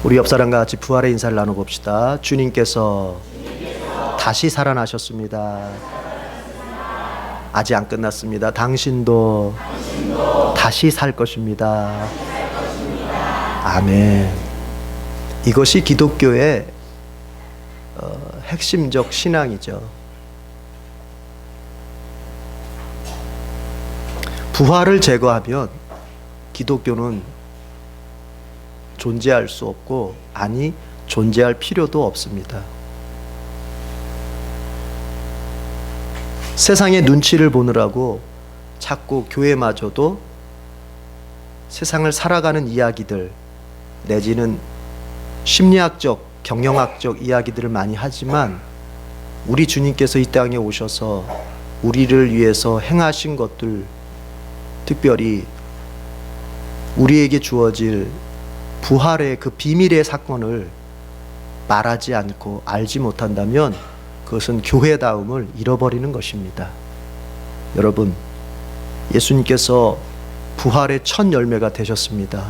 우리 옆 사람과 같이 부활의 인사를 나눠봅시다. 주님께서 다시 살아나셨습니다. 아직 안 끝났습니다. 당신도 다시 살 것입니다. 아멘. 이것이 기독교의 핵심적 신앙이죠. 부활을 제거하면 기독교는 존재할 수 없고, 아니 존재할 필요도 없습니다. 세상의 눈치를 보느라고 자꾸 교회마저도 세상을 살아가는 이야기들 내지는 심리학적, 경영학적 이야기들을 많이 하지만, 우리 주님께서 이 땅에 오셔서 우리를 위해서 행하신 것들, 특별히 우리에게 주어질 부활의 그 비밀의 사건을 말하지 않고 알지 못한다면 그것은 교회다움을 잃어버리는 것입니다. 여러분, 예수님께서 부활의 첫 열매가 되셨습니다.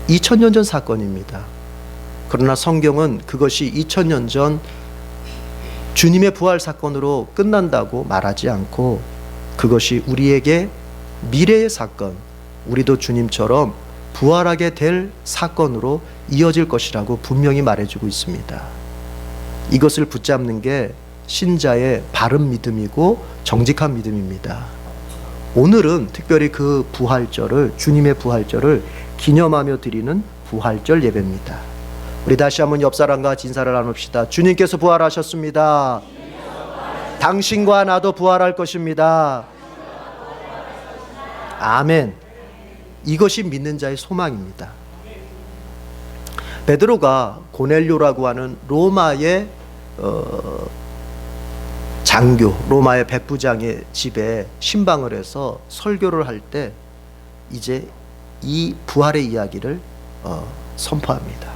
2000년 전 사건입니다. 그러나 성경은 그것이 2000년 전 주님의 부활 사건으로 끝난다고 말하지 않고, 그것이 우리에게 미래의 사건, 우리도 주님처럼 부활하게 될 사건으로 이어질 것이라고 분명히 말해주고 있습니다. 이것을 붙잡는 게 신자의 바른 믿음이고 정직한 믿음입니다. 오늘은 특별히 그 부활절을, 주님의 부활절을 기념하며 드리는 부활절 예배입니다. 우리 다시 한번 옆 사람과 같이 인사를 나눕시다. 주님께서 부활하셨습니다. 당신과 나도 부활할 것입니다. 아멘. 이것이 믿는 자의 소망입니다. 베드로가 고넬료라고 하는 로마의 장교, 로마의 백부장의 집에 신방을 해서 설교를 할 때 이제 이 부활의 이야기를 선포합니다.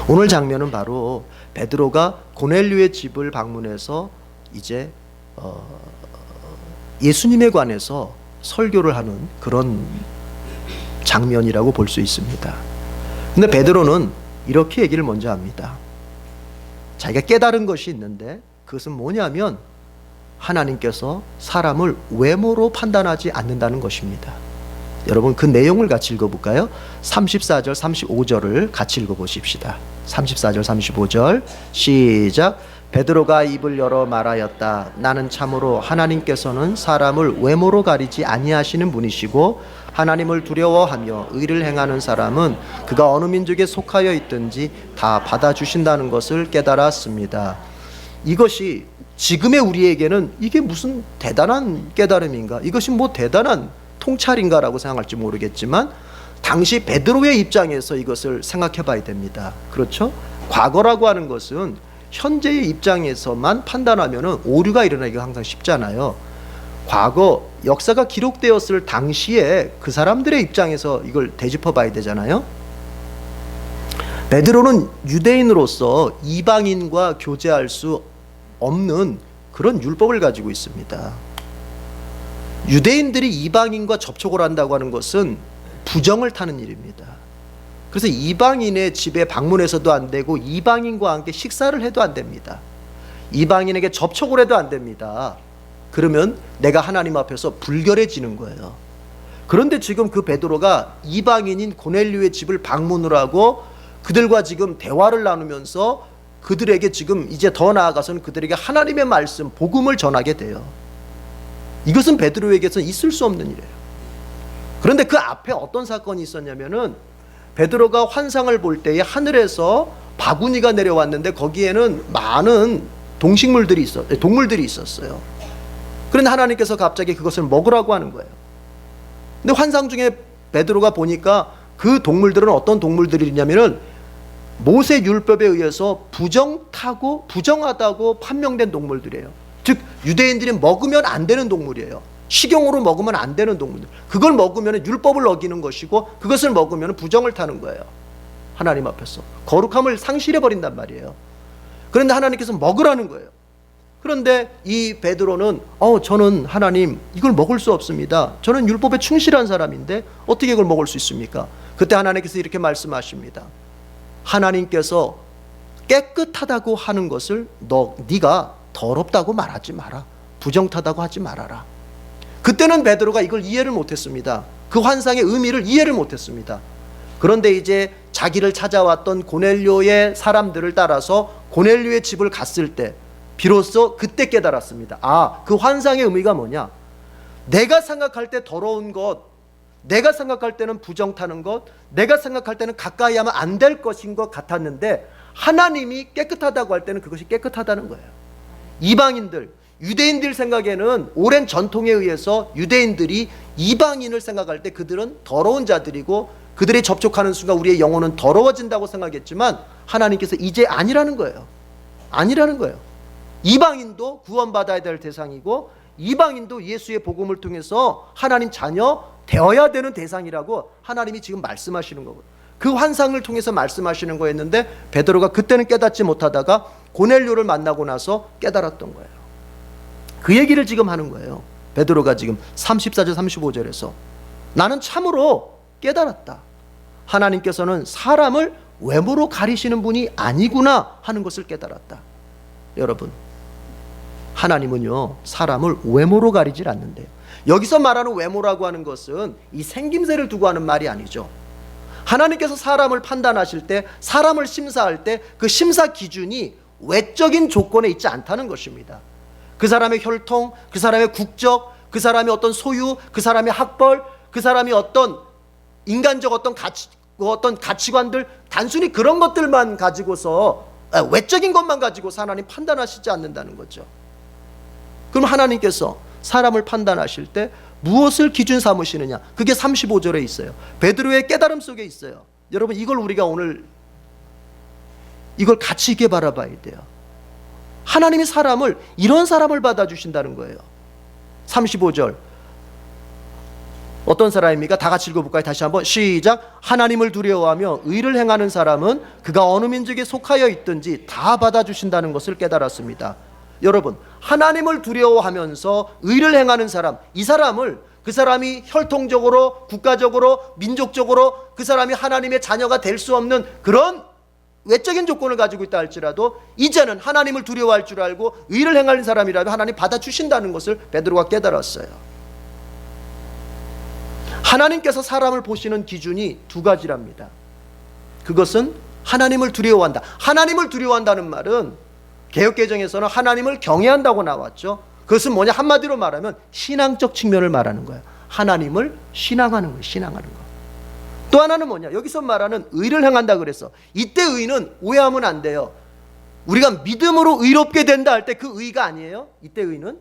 오늘 장면은 바로 베드로가 고넬료의 집을 방문해서 이제 예수님에 관해서 설교를 하는 그런 장면이라고 볼 수 있습니다. 근데 베드로는 이렇게 얘기를 먼저 합니다. 자기가 깨달은 것이 있는데 그것은 뭐냐면 하나님께서 사람을 외모로 판단하지 않는다는 것입니다. 여러분, 그 내용을 같이 읽어볼까요? 34절 35절을 같이 읽어보십시다. 34절 35절 시작. 베드로가 입을 열어 말하였다. 나는 참으로 하나님께서는 사람을 외모로 가리지 아니하시는 분이시고, 하나님을 두려워하며 의를 행하는 사람은 그가 어느 민족에 속하여 있든지 다 받아주신다는 것을 깨달았습니다. 이것이 지금의 우리에게는 이게 무슨 대단한 깨달음인가, 이것이 뭐 대단한 통찰인가라고 생각할지 모르겠지만, 당시 베드로의 입장에서 이것을 생각해 봐야 됩니다. 그렇죠? 과거라고 하는 것은 현재의 입장에서만 판단하면 오류가 일어나기가 항상 쉽잖아요. 과거 역사가 기록되었을 당시에 그 사람들의 입장에서 이걸 되짚어 봐야 되잖아요. 베드로는 유대인으로서 이방인과 교제할 수 없는 그런 율법을 가지고 있습니다. 유대인들이 이방인과 접촉을 한다고 하는 것은 부정을 타는 일입니다. 그래서 이방인의 집에 방문해서도 안 되고, 이방인과 함께 식사를 해도 안 됩니다. 이방인에게 접촉을 해도 안 됩니다. 그러면 내가 하나님 앞에서 불결해지는 거예요. 그런데 지금 그 베드로가 이방인인 고넬료의 집을 방문을 하고 그들과 지금 대화를 나누면서 그들에게 지금 이제 더 나아가서는 그들에게 하나님의 말씀, 복음을 전하게 돼요. 이것은 베드로에게서 있을 수 없는 일이에요. 그런데 그 앞에 어떤 사건이 있었냐면은, 베드로가 환상을 볼 때에 하늘에서 바구니가 내려왔는데 거기에는 많은 동물들이 있었어요. 그런데 하나님께서 갑자기 그것을 먹으라고 하는 거예요. 근데 환상 중에 베드로가 보니까 그 동물들은 어떤 동물들이냐면은 모세 율법에 의해서 부정하다고 판명된 동물들이에요. 즉 유대인들이 먹으면 안 되는 동물이에요. 식용으로 먹으면 안 되는 동물들. 그걸 먹으면 율법을 어기는 것이고, 그것을 먹으면 부정을 타는 거예요. 하나님 앞에서 거룩함을 상실해 버린단 말이에요. 그런데 하나님께서 먹으라는 거예요. 그런데 이 베드로는 저는 하나님 이걸 먹을 수 없습니다. 저는 율법에 충실한 사람인데 어떻게 이걸 먹을 수 있습니까? 그때 하나님께서 이렇게 말씀하십니다. 하나님께서 깨끗하다고 하는 것을 네가 더럽다고 말하지 마라. 부정타다고 하지 말아라. 그때는 베드로가 이걸 이해를 못했습니다. 그 환상의 의미를 이해를 못했습니다. 그런데 이제 자기를 찾아왔던 고넬료의 사람들을 따라서 고넬료의 집을 갔을 때 비로소 그때 깨달았습니다. 그 환상의 의미가 뭐냐? 내가 생각할 때 더러운 것, 내가 생각할 때는 부정타는 것, 내가 생각할 때는 가까이 하면 안 될 것인 것 같았는데 하나님이 깨끗하다고 할 때는 그것이 깨끗하다는 거예요. 이방인들, 유대인들 생각에는 오랜 전통에 의해서 유대인들이 이방인을 생각할 때 그들은 더러운 자들이고 그들이 접촉하는 순간 우리의 영혼은 더러워진다고 생각했지만 하나님께서 이제 아니라는 거예요. 아니라는 거예요. 이방인도 구원받아야 될 대상이고 이방인도 예수의 복음을 통해서 하나님 자녀 되어야 되는 대상이라고 하나님이 지금 말씀하시는 거고요. 그 환상을 통해서 말씀하시는 거였는데 베드로가 그때는 깨닫지 못하다가 고넬료를 만나고 나서 깨달았던 거예요. 그 얘기를 지금 하는 거예요. 베드로가 지금 34절 35절에서 나는 참으로 깨달았다. 하나님께서는 사람을 외모로 가리시는 분이 아니구나 하는 것을 깨달았다. 여러분, 하나님은요 사람을 외모로 가리질 않는데요. 여기서 말하는 외모라고 하는 것은 이 생김새를 두고 하는 말이 아니죠. 하나님께서 사람을 판단하실 때, 사람을 심사할 때 그 심사 기준이 외적인 조건에 있지 않다는 것입니다. 그 사람의 혈통, 그 사람의 국적, 그 사람의 어떤 소유, 그 사람의 학벌, 그 사람이 어떤 인간적 어떤 가치관들, 단순히 그런 것들만 가지고서 외적인 것만 가지고서 하나님 판단하시지 않는다는 거죠. 그럼 하나님께서 사람을 판단하실 때 무엇을 기준 삼으시느냐? 그게 35절에 있어요. 베드로의 깨달음 속에 있어요. 여러분, 이걸 우리가 오늘 이걸 가치 있게 바라봐야 돼요. 하나님이 사람을, 이런 사람을 받아주신다는 거예요. 35절 어떤 사람입니까? 다 같이 읽어볼까요? 다시 한번 시작. 하나님을 두려워하며 의를 행하는 사람은 그가 어느 민족에 속하여 있든지 다 받아주신다는 것을 깨달았습니다. 여러분, 하나님을 두려워하면서 의를 행하는 사람, 이 사람을, 그 사람이 혈통적으로, 국가적으로, 민족적으로 그 사람이 하나님의 자녀가 될 수 없는 그런 외적인 조건을 가지고 있다 할지라도 이제는 하나님을 두려워할 줄 알고 의를 행하는 사람이라도 하나님 받아주신다는 것을 베드로가 깨달았어요. 하나님께서 사람을 보시는 기준이 두 가지랍니다. 그것은 하나님을 두려워한다. 하나님을 두려워한다는 말은 개역개정에서는 하나님을 경외한다고 나왔죠. 그것은 뭐냐? 한마디로 말하면 신앙적 측면을 말하는 거예요. 하나님을 신앙하는 거예요. 신앙하는 거. 또 하나는 뭐냐? 여기서 말하는 의를 행한다 그랬어. 이때 의는 오해하면 안 돼요. 우리가 믿음으로 의롭게 된다 할 때 그 의가 아니에요. 이때 의는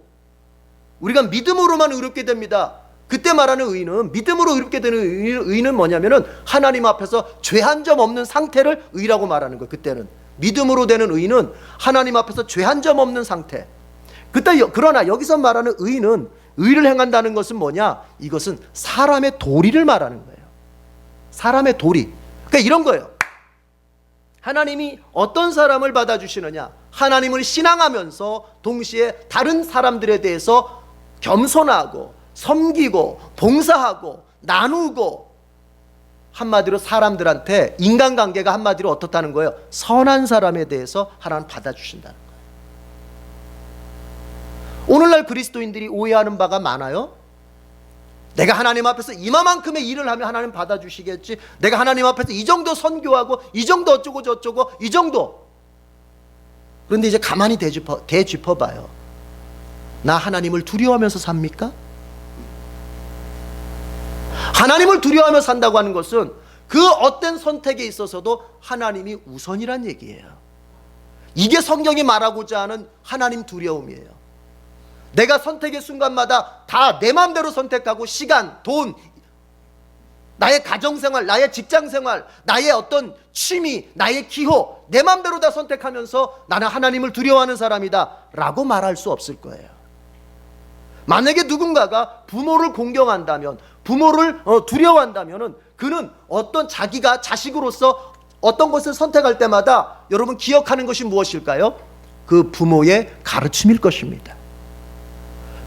우리가 믿음으로만 의롭게 됩니다. 그때 말하는 의는, 믿음으로 의롭게 되는 의는 뭐냐면은 하나님 앞에서 죄 한 점 없는 상태를 의라고 말하는 거예요. 그때는 믿음으로 되는 의는 하나님 앞에서 죄 한 점 없는 상태. 그러나 여기서 말하는 의는, 의를 행한다는 것은 뭐냐? 이것은 사람의 도리를 말하는 거예요. 사람의 도리. 그러니까 이런 거예요. 하나님이 어떤 사람을 받아주시느냐? 하나님을 신앙하면서 동시에 다른 사람들에 대해서 겸손하고 섬기고 봉사하고 나누고, 한마디로 사람들한테 인간관계가 한마디로 어떻다는 거예요? 선한 사람에 대해서 하나님 받아주신다는 거예요. 오늘날 그리스도인들이 오해하는 바가 많아요. 내가 하나님 앞에서 이만큼의 일을 하면 하나님 받아주시겠지, 내가 하나님 앞에서 이 정도 선교하고 이 정도 어쩌고 저쩌고 이 정도. 그런데 이제 가만히 되짚어봐요. 나 하나님을 두려워하면서 삽니까? 하나님을 두려워하며 산다고 하는 것은 그 어떤 선택에 있어서도 하나님이 우선이란 얘기예요. 이게 성경이 말하고자 하는 하나님 두려움이에요. 내가 선택의 순간마다 다 내 마음대로 선택하고 시간, 돈, 나의 가정생활, 나의 직장생활, 나의 어떤 취미, 나의 기호, 내 마음대로 다 선택하면서 나는 하나님을 두려워하는 사람이다 라고 말할 수 없을 거예요. 만약에 누군가가 부모를 공경한다면, 부모를 두려워한다면 그는 어떤 자기가 자식으로서 어떤 것을 선택할 때마다 여러분 기억하는 것이 무엇일까요? 그 부모의 가르침일 것입니다.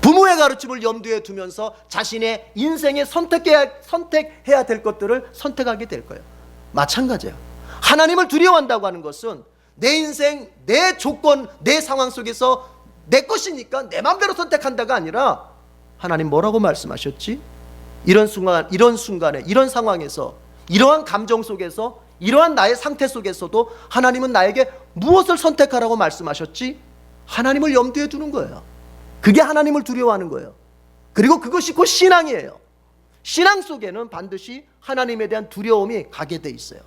부모의 가르침을 염두에 두면서 자신의 인생에 선택해야 될 것들을 선택하게 될 거예요. 마찬가지예요. 하나님을 두려워한다고 하는 것은 내 인생, 내 조건, 내 상황 속에서 내 것이니까 내 마음대로 선택한다가 아니라 하나님 뭐라고 말씀하셨지? 이런 순간에, 이런 상황에서, 이러한 감정 속에서, 이러한 나의 상태 속에서도 하나님은 나에게 무엇을 선택하라고 말씀하셨지? 하나님을 염두에 두는 거예요. 그게 하나님을 두려워하는 거예요. 그리고 그것이 곧 신앙이에요. 신앙 속에는 반드시 하나님에 대한 두려움이 가게 돼 있어요.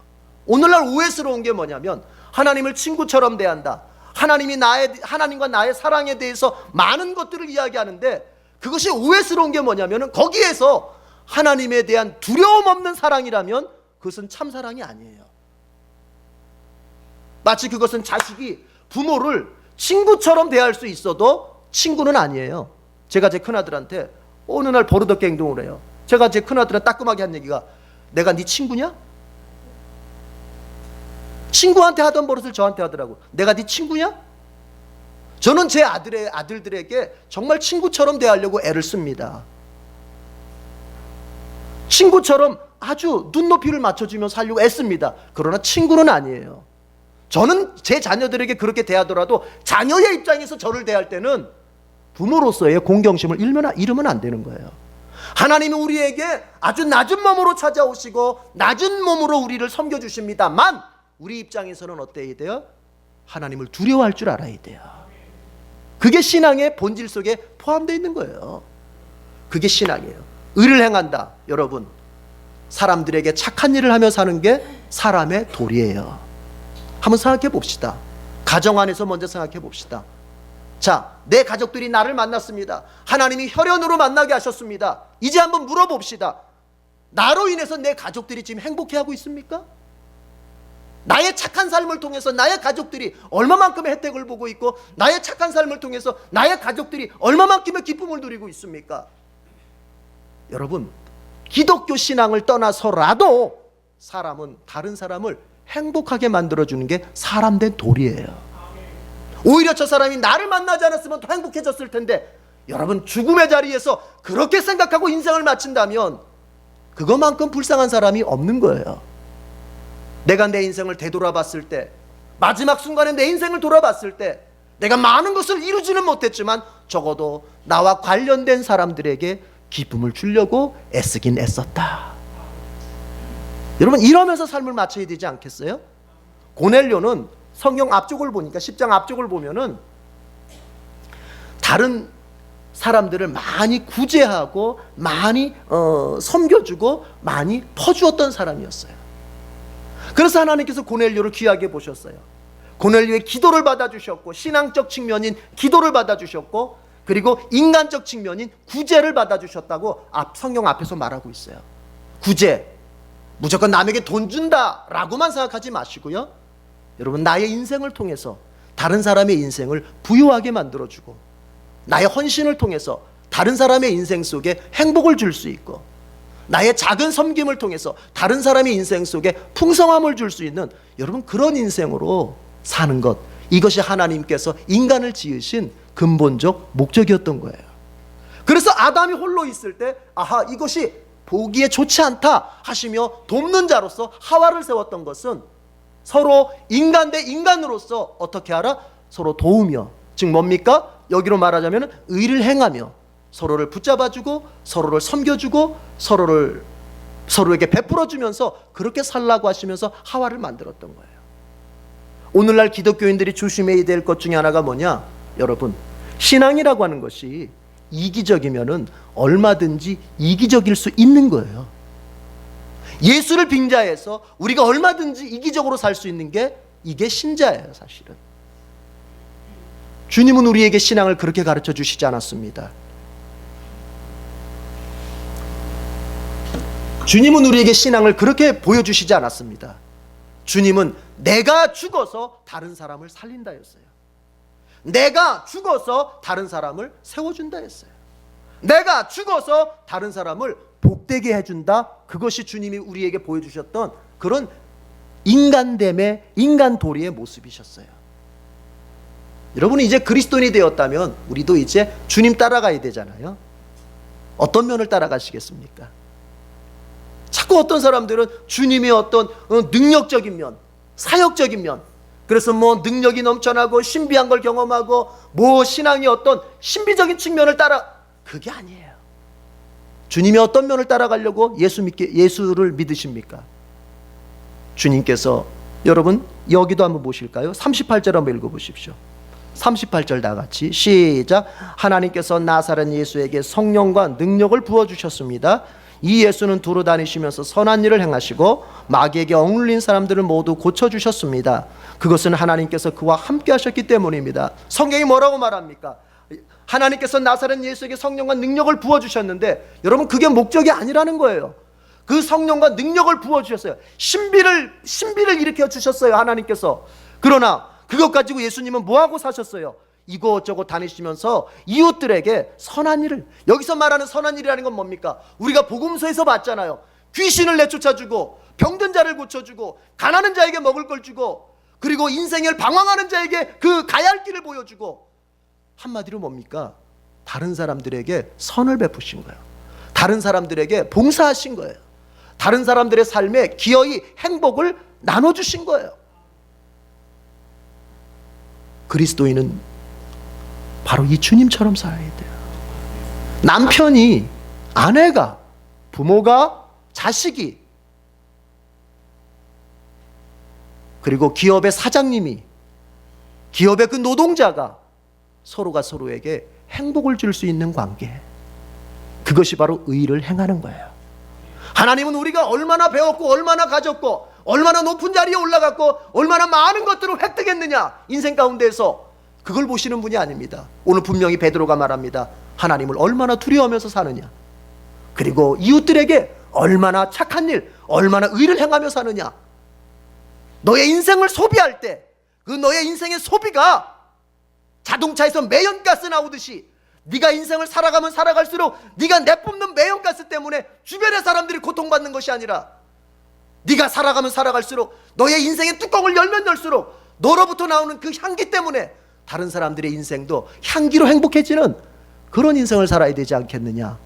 오늘날 오해스러운 게 뭐냐면 하나님을 친구처럼 대한다. 하나님과 나의 사랑에 대해서 많은 것들을 이야기하는데 그것이 오해스러운 게 뭐냐면 거기에서 하나님에 대한 두려움 없는 사랑이라면 그것은 참 사랑이 아니에요. 마치 그것은 자식이 부모를 친구처럼 대할 수 있어도 친구는 아니에요. 제가 제 큰아들한테 어느 날 버릇없게 행동을 해요. 제가 제 큰아들한테 따끔하게 한 얘기가 내가 네 친구냐? 친구한테 하던 버릇을 저한테 하더라고. 내가 네 친구냐? 저는 제 아들들에게 정말 친구처럼 대하려고 애를 씁니다. 친구처럼 아주 눈높이를 맞춰주며 살려고 애씁니다. 그러나 친구는 아니에요. 저는 제 자녀들에게 그렇게 대하더라도 자녀의 입장에서 저를 대할 때는 부모로서의 공경심을 잃으면 안 되는 거예요. 하나님은 우리에게 아주 낮은 몸으로 찾아오시고 낮은 몸으로 우리를 섬겨주십니다만 우리 입장에서는 어때야 돼요? 하나님을 두려워할 줄 알아야 돼요. 그게 신앙의 본질 속에 포함되어 있는 거예요. 그게 신앙이에요. 의를 행한다. 여러분, 사람들에게 착한 일을 하며 사는 게 사람의 도리예요. 한번 생각해 봅시다. 가정 안에서 먼저 생각해 봅시다. 자, 내 가족들이 나를 만났습니다. 하나님이 혈연으로 만나게 하셨습니다. 이제 한번 물어봅시다. 나로 인해서 내 가족들이 지금 행복해하고 있습니까? 나의 착한 삶을 통해서 나의 가족들이 얼마만큼의 혜택을 보고 있고 나의 착한 삶을 통해서 나의 가족들이 얼마만큼의 기쁨을 누리고 있습니까? 여러분, 기독교 신앙을 떠나서라도 사람은 다른 사람을 행복하게 만들어주는 게 사람된 도리예요. 오히려 저 사람이 나를 만나지 않았으면 더 행복해졌을 텐데 여러분, 죽음의 자리에서 그렇게 생각하고 인생을 마친다면 그것만큼 불쌍한 사람이 없는 거예요. 내가 내 인생을 되돌아봤을 때, 마지막 순간에 내 인생을 돌아봤을 때 내가 많은 것을 이루지는 못했지만 적어도 나와 관련된 사람들에게 기쁨을 주려고 애쓰긴 애썼다. 여러분, 이러면서 삶을 마쳐야 되지 않겠어요? 고넬료는 성경 앞쪽을 보니까 10장 앞쪽을 보면은 다른 사람들을 많이 구제하고 많이 섬겨주고 많이 퍼주었던 사람이었어요. 그래서 하나님께서 고넬료를 귀하게 보셨어요. 고넬료의 기도를 받아주셨고 신앙적 측면인 기도를 받아주셨고 그리고 인간적 측면인 구제를 받아주셨다고 성경 앞에서 말하고 있어요. 구제, 무조건 남에게 돈 준다라고만 생각하지 마시고요. 여러분, 나의 인생을 통해서 다른 사람의 인생을 부유하게 만들어주고 나의 헌신을 통해서 다른 사람의 인생 속에 행복을 줄 수 있고 나의 작은 섬김을 통해서 다른 사람의 인생 속에 풍성함을 줄 수 있는 여러분, 그런 인생으로 사는 것, 이것이 하나님께서 인간을 지으신 근본적 목적이었던 거예요. 그래서 아담이 홀로 있을 때 아하, 이것이 보기에 좋지 않다 하시며 돕는 자로서 하와를 세웠던 것은 서로 인간 대 인간으로서 어떻게 하라? 서로 도우며, 즉 뭡니까? 여기로 말하자면 의를 행하며 서로를 붙잡아주고 서로를 섬겨주고 서로에게 베풀어주면서 그렇게 살라고 하시면서 하와를 만들었던 거예요. 오늘날 기독교인들이 조심해야 될 것 중에 하나가 뭐냐? 여러분, 신앙이라고 하는 것이 이기적이면은 얼마든지 이기적일 수 있는 거예요. 예수를 빙자해서 우리가 얼마든지 이기적으로 살 수 있는 게 이게 신자예요, 사실은. 주님은 우리에게 신앙을 그렇게 가르쳐 주시지 않았습니다. 주님은 우리에게 신앙을 그렇게 보여주시지 않았습니다. 주님은 내가 죽어서 다른 사람을 살린다 했어요. 내가 죽어서 다른 사람을 세워준다 했어요. 내가 죽어서 다른 사람을 복되게 해준다. 그것이 주님이 우리에게 보여주셨던 그런 인간됨의, 인간 도리의 모습이셨어요. 여러분이 이제 그리스도인이 되었다면 우리도 이제 주님 따라가야 되잖아요. 어떤 면을 따라가시겠습니까? 자꾸 어떤 사람들은 주님의 어떤 능력적인 면, 사역적인 면, 그래서 뭐 능력이 넘쳐나고 신비한 걸 경험하고 뭐 신앙이 어떤 신비적인 측면을 따라, 그게 아니에요. 주님이 어떤 면을 따라가려고 예수를 믿으십니까? 주님께서, 여러분 여기도 한번 보실까요? 38절 한번 읽어보십시오. 38절 다 같이 시작. 하나님께서 나사렛 예수에게 성령과 능력을 부어주셨습니다. 이 예수는 두루 다니시면서 선한 일을 행하시고 마귀에게 억눌린 사람들을 모두 고쳐주셨습니다. 그것은 하나님께서 그와 함께 하셨기 때문입니다. 성경이 뭐라고 말합니까? 하나님께서 나사렛 예수에게 성령과 능력을 부어주셨는데, 여러분 그게 목적이 아니라는 거예요. 그 성령과 능력을 부어주셨어요. 신비를 일으켜 주셨어요, 하나님께서. 그러나 그것 가지고 예수님은 뭐하고 사셨어요? 이곳저곳 다니시면서 이웃들에게 선한 일을, 여기서 말하는 선한 일이라는 건 뭡니까? 우리가 복음서에서 봤잖아요. 귀신을 내쫓아주고, 병든 자를 고쳐주고, 가난한 자에게 먹을 걸 주고, 그리고 인생을 방황하는 자에게 그 가야 할 길을 보여주고, 한마디로 뭡니까? 다른 사람들에게 선을 베푸신 거예요. 다른 사람들에게 봉사하신 거예요. 다른 사람들의 삶에 기어이 행복을 나눠주신 거예요. 그리스도인은 바로 이 주님처럼 살아야 돼요. 남편이, 아내가, 부모가, 자식이, 그리고 기업의 사장님이, 기업의 그 노동자가 서로가 서로에게 행복을 줄 수 있는 관계, 그것이 바로 의를 행하는 거예요. 하나님은 우리가 얼마나 배웠고 얼마나 가졌고 얼마나 높은 자리에 올라갔고 얼마나 많은 것들을 획득했느냐, 인생 가운데에서 그걸 보시는 분이 아닙니다. 오늘 분명히 베드로가 말합니다. 하나님을 얼마나 두려워하면서 사느냐, 그리고 이웃들에게 얼마나 착한 일, 얼마나 의를 행하며 사느냐. 너의 인생을 소비할 때 그 너의 인생의 소비가 자동차에서 매연가스 나오듯이, 네가 인생을 살아가면 살아갈수록 네가 내뿜는 매연가스 때문에 주변의 사람들이 고통받는 것이 아니라, 네가 살아가면 살아갈수록 너의 인생의 뚜껑을 열면 열수록 너로부터 나오는 그 향기 때문에 다른 사람들의 인생도 향기로 행복해지는 그런 인생을 살아야 되지 않겠느냐.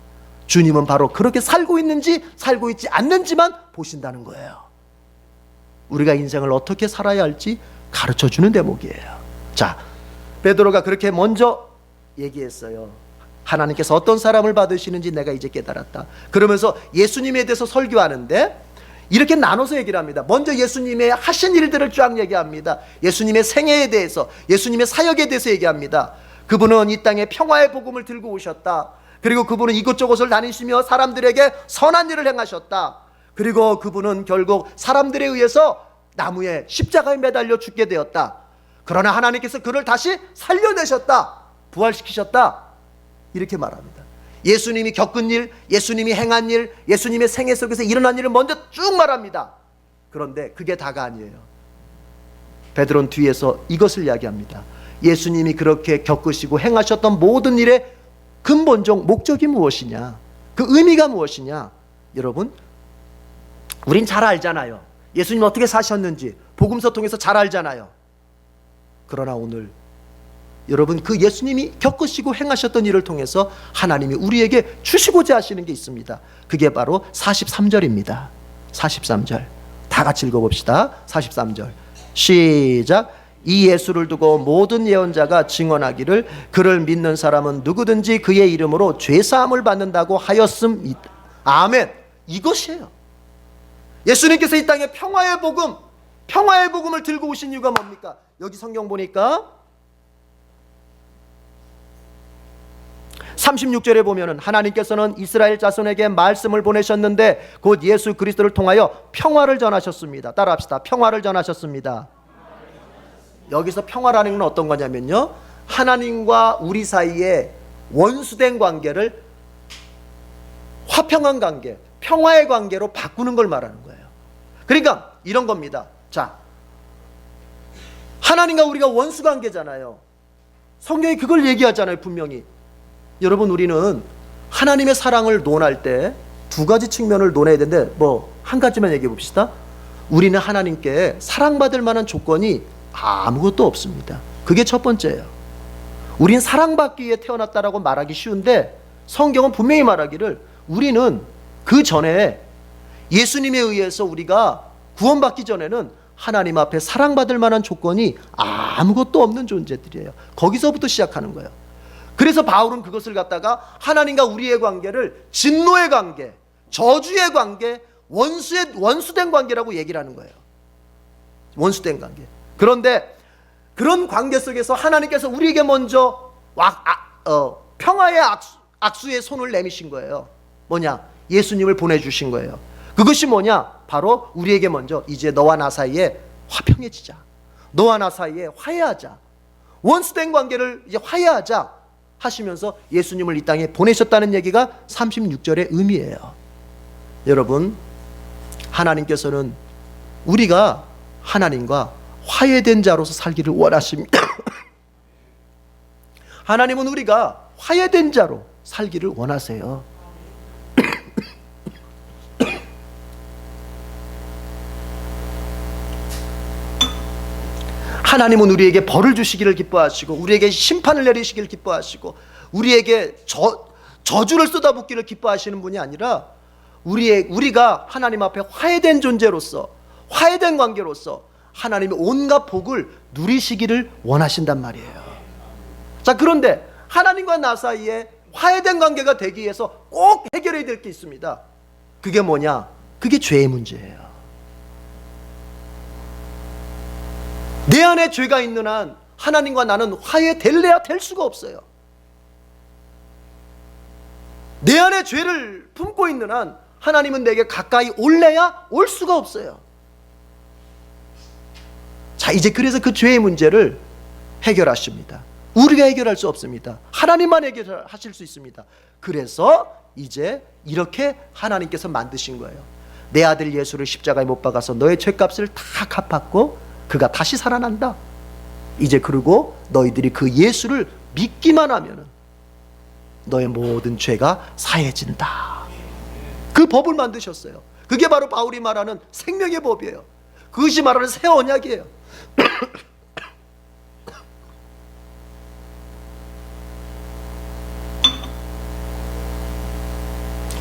주님은 바로 그렇게 살고 있는지 살고 있지 않는지만 보신다는 거예요. 우리가 인생을 어떻게 살아야 할지 가르쳐주는 대목이에요. 자, 베드로가 그렇게 먼저 얘기했어요. 하나님께서 어떤 사람을 받으시는지 내가 이제 깨달았다. 그러면서 예수님에 대해서 설교하는데 이렇게 나눠서 얘기를 합니다. 먼저 예수님의 하신 일들을 쫙 얘기합니다. 예수님의 생애에 대해서, 예수님의 사역에 대해서 얘기합니다. 그분은 이 땅에 평화의 복음을 들고 오셨다. 그리고 그분은 이곳저곳을 다니시며 사람들에게 선한 일을 행하셨다. 그리고 그분은 결국 사람들에 의해서 나무에 십자가에 매달려 죽게 되었다. 그러나 하나님께서 그를 다시 살려내셨다, 부활시키셨다, 이렇게 말합니다. 예수님이 겪은 일, 예수님이 행한 일, 예수님의 생애 속에서 일어난 일을 먼저 쭉 말합니다. 그런데 그게 다가 아니에요. 베드로는 뒤에서 이것을 이야기합니다. 예수님이 그렇게 겪으시고 행하셨던 모든 일의 근본적 목적이 무엇이냐, 그 의미가 무엇이냐. 여러분, 우린 잘 알잖아요. 예수님 어떻게 사셨는지 복음서 통해서 잘 알잖아요. 그러나 오늘 여러분, 그 예수님이 겪으시고 행하셨던 일을 통해서 하나님이 우리에게 주시고자 하시는 게 있습니다. 그게 바로 43절입니다. 43절 다 같이 읽어봅시다. 43절 시작. 이 예수를 두고 모든 예언자가 증언하기를 그를 믿는 사람은 누구든지 그의 이름으로 죄사함을 받는다고 하였음이다. 아멘. 이것이에요. 예수님께서 이 땅에 평화의 복음을 들고 오신 이유가 뭡니까? 여기 성경 보니까 36절에 보면은 하나님께서는 이스라엘 자손에게 말씀을 보내셨는데 곧 예수 그리스도를 통하여 평화를 전하셨습니다. 따라합시다. 평화를 전하셨습니다. 여기서 평화라는 건 어떤 거냐면요, 하나님과 우리 사이에 원수된 관계를 화평한 관계, 평화의 관계로 바꾸는 걸 말하는 거예요. 그러니까 이런 겁니다. 자, 하나님과 우리가 원수 관계잖아요. 성경이 그걸 얘기하잖아요, 분명히. 여러분, 우리는 하나님의 사랑을 논할 때 두 가지 측면을 논해야 되는데 한 가지만 얘기해 봅시다. 우리는 하나님께 사랑받을 만한 조건이 아무것도 없습니다. 그게 첫 번째예요. 우린 사랑받기 위해 태어났다라고 말하기 쉬운데 성경은 분명히 말하기를 우리는 그 전에 예수님에 의해서 우리가 구원받기 전에는 하나님 앞에 사랑받을 만한 조건이 아무것도 없는 존재들이에요. 거기서부터 시작하는 거예요. 그래서 바울은 그것을 갖다가 하나님과 우리의 관계를 진노의 관계, 저주의 관계, 원수된 관계라고 얘기를 하는 거예요. 원수된 관계. 그런데 그런 관계 속에서 하나님께서 우리에게 먼저 평화의 악수의 손을 내미신 거예요. 뭐냐? 예수님을 보내주신 거예요. 그것이 뭐냐? 바로 우리에게 먼저 이제 너와 나 사이에 화평해지자, 너와 나 사이에 화해하자, 원수된 관계를 이제 화해하자 하시면서 예수님을 이 땅에 보내셨다는 얘기가 36절의 의미예요. 여러분, 하나님께서는 우리가 하나님과 화해된 자로서 살기를 원하십니다. 하나님은 우리가 화해된 자로 살기를 원하세요. 하나님은 우리에게 벌을 주시기를 기뻐하시고, 우리에게 심판을 내리시기를 기뻐하시고, 우리에게 저주를 쏟아붓기를 기뻐하시는 분이 아니라 우리가 하나님 앞에 화해된 존재로서, 화해된 관계로서 하나님의 온갖 복을 누리시기를 원하신단 말이에요. 자, 그런데 하나님과 나 사이에 화해된 관계가 되기 위해서 꼭 해결해야 될 게 있습니다. 그게 뭐냐? 그게 죄의 문제예요. 내 안에 죄가 있는 한 하나님과 나는 화해될래야 될 수가 없어요. 내 안에 죄를 품고 있는 한 하나님은 내게 가까이 올래야 올 수가 없어요. 자, 이제 그래서 그 죄의 문제를 해결하십니다. 우리가 해결할 수 없습니다. 하나님만 해결하실 수 있습니다. 그래서 이제 이렇게 하나님께서 만드신 거예요. 내 아들 예수를 십자가에 못 박아서 너의 죄값을 다 갚았고 그가 다시 살아난다. 이제 그리고 너희들이 그 예수를 믿기만 하면은 너의 모든 죄가 사해진다. 그 법을 만드셨어요. 그게 바로 바울이 말하는 생명의 법이에요. 그것이 말하는 새 언약이에요.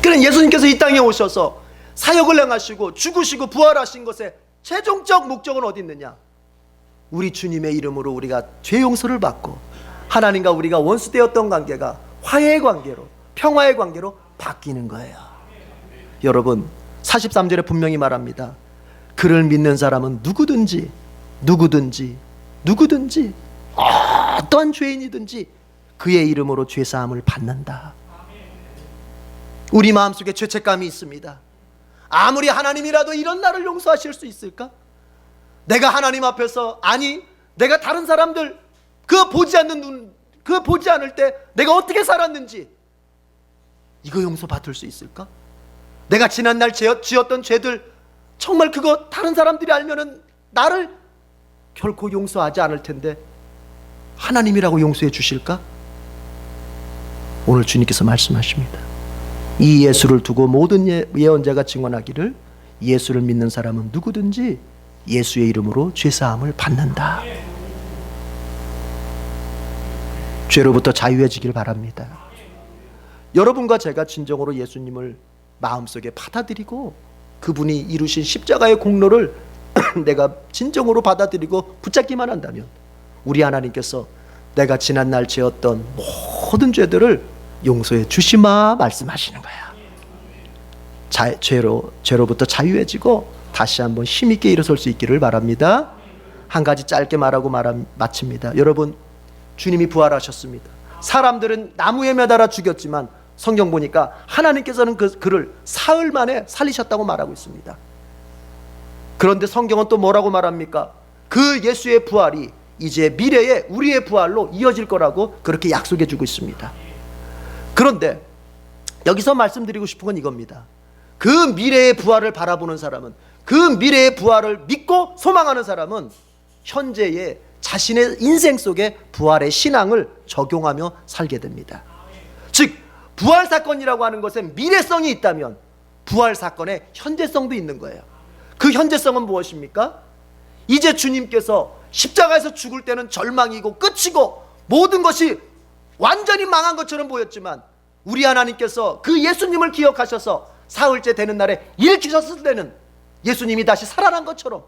그런 예수님께서 이 땅에 오셔서 사역을 행하시고 죽으시고 부활하신 것의 최종적 목적은 어디 있느냐? 우리 주님의 이름으로 우리가 죄 용서를 받고 하나님과 우리가 원수되었던 관계가 화해의 관계로, 평화의 관계로 바뀌는 거예요. 여러분, 43절에 분명히 말합니다. 그를 믿는 사람은 누구든지 어떠한 죄인이든지 그의 이름으로 죄사함을 받는다. 우리 마음속에 죄책감이 있습니다. 아무리 하나님이라도 이런 나를 용서하실 수 있을까? 내가 하나님 앞에서, 아니 내가 다른 사람들 그 보지 않을 때 내가 어떻게 살았는지 이거 용서받을 수 있을까? 내가 지난날 지었던 죄들 정말 그거 다른 사람들이 알면은 나를 결코 용서하지 않을 텐데 하나님이라고 용서해 주실까? 오늘 주님께서 말씀하십니다. 이 예수를 두고 모든 예언자가 증언하기를 예수를 믿는 사람은 누구든지 예수의 이름으로 죄사함을 받는다. 죄로부터 자유해지길 바랍니다. 여러분과 제가 진정으로 예수님을 마음속에 받아들이고 그분이 이루신 십자가의 공로를 내가 진정으로 받아들이고 붙잡기만 한다면 우리 하나님께서 내가 지난날 지었던 모든 죄들을 용서해 주시마 말씀하시는 거야. 죄로부터 자유해지고 다시 한번 힘있게 일어설 수 있기를 바랍니다. 한 가지 짧게 말하고 마칩니다. 여러분, 주님이 부활하셨습니다. 사람들은 나무에 매달아 죽였지만 성경 보니까 하나님께서는 그를 사흘 만에 살리셨다고 말하고 있습니다. 그런데 성경은 또 뭐라고 말합니까? 그 예수의 부활이 이제 미래에 우리의 부활로 이어질 거라고 그렇게 약속해 주고 있습니다. 그런데 여기서 말씀드리고 싶은 건 이겁니다. 그 미래의 부활을 바라보는 사람은, 그 미래의 부활을 믿고 소망하는 사람은 현재의 자신의 인생 속에 부활의 신앙을 적용하며 살게 됩니다. 즉 부활 사건이라고 하는 것에 미래성이 있다면 부활 사건에 현재성도 있는 거예요. 그 현재성은 무엇입니까? 이제 주님께서 십자가에서 죽을 때는 절망이고 끝이고 모든 것이 완전히 망한 것처럼 보였지만 우리 하나님께서 그 예수님을 기억하셔서 사흘째 되는 날에 일으키셨을 때는 예수님이 다시 살아난 것처럼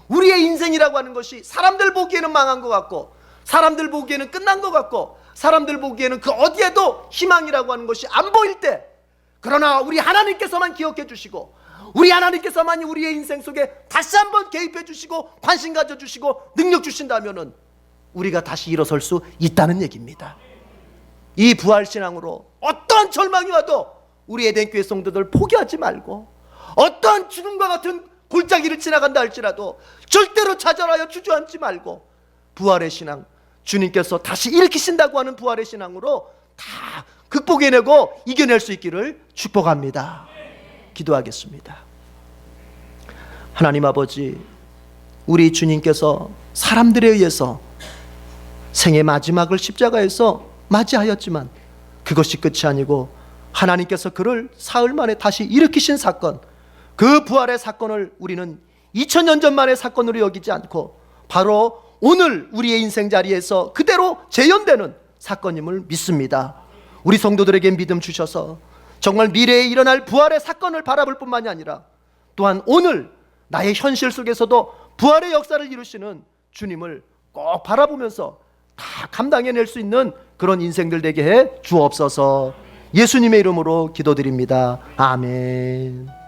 우리의 인생이라고 하는 것이 사람들 보기에는 망한 것 같고, 사람들 보기에는 끝난 것 같고, 사람들 보기에는 그 어디에도 희망이라고 하는 것이 안 보일 때, 그러나 우리 하나님께서만 기억해 주시고, 우리 하나님께서만 우리의 인생 속에 다시 한번 개입해 주시고 관심 가져 주시고 능력 주신다면은 우리가 다시 일어설 수 있다는 얘기입니다. 이 부활신앙으로 어떤 절망이 와도 우리 에덴교회 성도들 포기하지 말고, 어떤 죽음과 같은 골짜기를 지나간다 할지라도 절대로 좌절하여 주저앉지 말고, 부활의 신앙, 주님께서 다시 일으키신다고 하는 부활의 신앙으로 다 극복해내고 이겨낼 수 있기를 축복합니다. 기도하겠습니다. 하나님 아버지, 우리 주님께서 사람들에 의해서 생의 마지막을 십자가에서 맞이하였지만 그것이 끝이 아니고 하나님께서 그를 사흘 만에 다시 일으키신 사건, 그 부활의 사건을 우리는 2000년 전만의 사건으로 여기지 않고 바로 오늘 우리의 인생 자리에서 그대로 재현되는 사건임을 믿습니다. 우리 성도들에게 믿음 주셔서 정말 미래에 일어날 부활의 사건을 바라볼 뿐만이 아니라 또한 오늘 나의 현실 속에서도 부활의 역사를 이루시는 주님을 꼭 바라보면서 다 감당해낼 수 있는 그런 인생들 되게 해 주옵소서. 예수님의 이름으로 기도드립니다. 아멘.